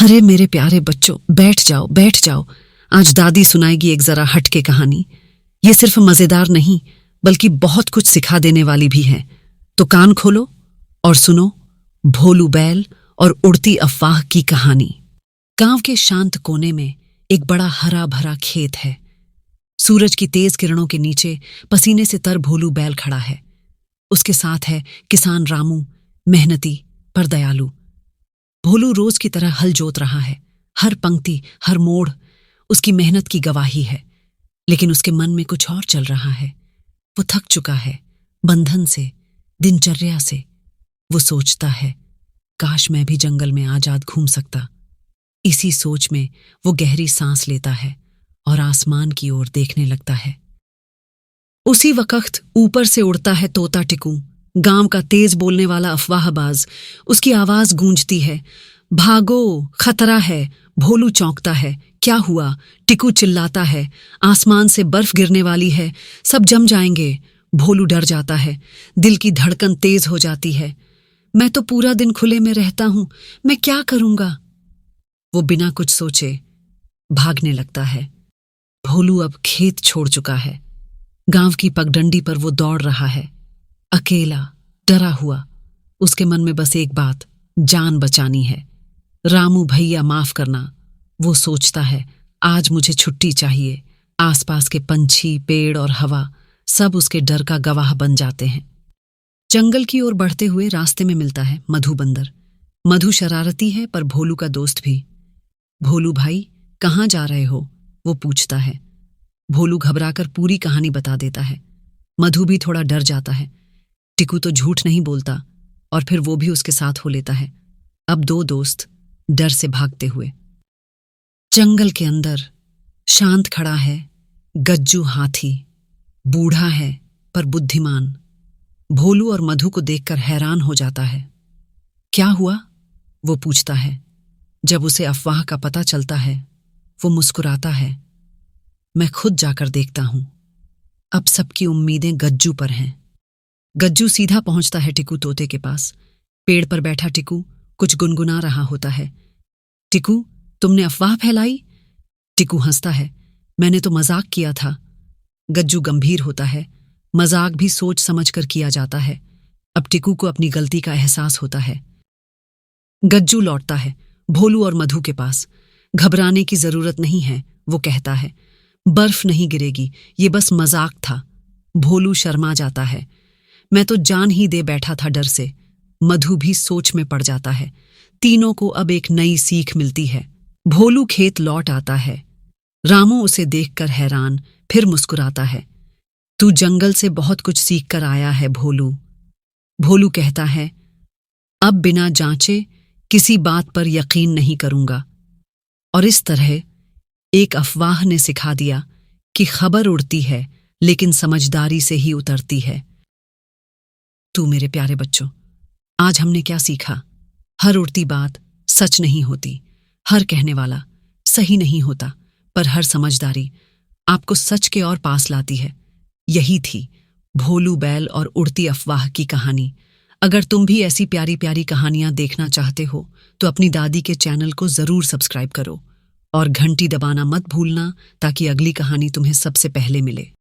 अरे मेरे प्यारे बच्चों, बैठ जाओ बैठ जाओ। आज दादी सुनाएगी एक जरा हटके कहानी। ये सिर्फ मजेदार नहीं बल्कि बहुत कुछ सिखा देने वाली भी है। तो कान खोलो और सुनो भोलू बैल और उड़ती अफवाह की कहानी। गांव के शांत कोने में एक बड़ा हरा भरा खेत है। सूरज की तेज किरणों के नीचे पसीने से तर भोलू बैल खड़ा है। उसके साथ है किसान रामू, मेहनती पर दयालु। भोलू रोज की तरह हल जोत रहा है। हर पंक्ति, हर मोड़ उसकी मेहनत की गवाही है। लेकिन उसके मन में कुछ और चल रहा है। वो थक चुका है, बंधन से, दिनचर्या से। वो सोचता है, काश मैं भी जंगल में आजाद घूम सकता। इसी सोच में वो गहरी सांस लेता है और आसमान की ओर देखने लगता है। उसी वक्त ऊपर से उड़ता है तोता टिकू, गांव का तेज बोलने वाला अफवाहबाज। उसकी आवाज गूंजती है, भागो, खतरा है। भोलू चौंकता है, क्या हुआ? टिकू चिल्लाता है, आसमान से बर्फ गिरने वाली है, सब जम जाएंगे। भोलू डर जाता है, दिल की धड़कन तेज हो जाती है। मैं तो पूरा दिन खुले में रहता हूं, मैं क्या करूंगा? वो बिना कुछ सोचे भागने लगता है। भोलू अब खेत छोड़ चुका है। गांव की पगडंडी पर वो दौड़ रहा है, अकेला, डरा हुआ। उसके मन में बस एक बात, जान बचानी है। रामू भैया माफ करना, वो सोचता है, आज मुझे छुट्टी चाहिए। आसपास के पंछी, पेड़ और हवा सब उसके डर का गवाह बन जाते हैं। जंगल की ओर बढ़ते हुए रास्ते में मिलता है मधु बंदर। मधु शरारती है पर भोलू का दोस्त भी। भोलू भाई, कहाँ जा रहे हो? वो पूछता है। भोलू घबराकर पूरी कहानी बता देता है। मधु भी थोड़ा डर जाता है। टिकू तो झूठ नहीं बोलता और फिर वो भी उसके साथ हो लेता है। अब दो दोस्त डर से भागते हुए। जंगल के अंदर शांत खड़ा है गज्जू हाथी। बूढ़ा है पर बुद्धिमान। भोलू और मधु को देखकर हैरान हो जाता है। क्या हुआ? वो पूछता है। जब उसे अफवाह का पता चलता है, वो मुस्कुराता है। मैं खुद जाकर देखता हूं। अब सबकी उम्मीदें गज्जू पर हैं। गज्जू सीधा पहुंचता है टिकू तोते के पास। पेड़ पर बैठा टिकू कुछ गुनगुना रहा होता है। टिकू, तुमने अफवाह फैलाई? टिकू हंसता है, मैंने तो मजाक किया था। गज्जू गंभीर होता है, मजाक भी सोच समझकर किया जाता है। अब टिकू को अपनी गलती का एहसास होता है। गज्जू लौटता है भोलू और मधु के पास। घबराने की जरूरत नहीं है, वो कहता है। बर्फ नहीं गिरेगी, ये बस मजाक था। भोलू शर्मा जाता है। मैं तो जान ही दे बैठा था डर से। मधु भी सोच में पड़ जाता है। तीनों को अब एक नई सीख मिलती है। भोलू खेत लौट आता है। रामू उसे देखकर हैरान, फिर मुस्कुराता है। तू जंगल से बहुत कुछ सीख कर आया है भोलू। भोलू कहता है, अब बिना जांचे किसी बात पर यकीन नहीं करूंगा। और इस तरह एक अफवाह ने सिखा दिया कि खबर उड़ती है लेकिन समझदारी से ही उतरती है। तू मेरे प्यारे बच्चों, आज हमने क्या सीखा? हर उड़ती बात सच नहीं होती, हर कहने वाला सही नहीं होता, पर हर समझदारी आपको सच के और पास लाती है। यही थी भोलू बैल और उड़ती अफवाह की कहानी। अगर तुम भी ऐसी प्यारी प्यारी कहानियां देखना चाहते हो तो अपनी दादी के चैनल को जरूर सब्सक्राइब करो और घंटी दबाना मत भूलना ताकि अगली कहानी तुम्हें सबसे पहले मिले।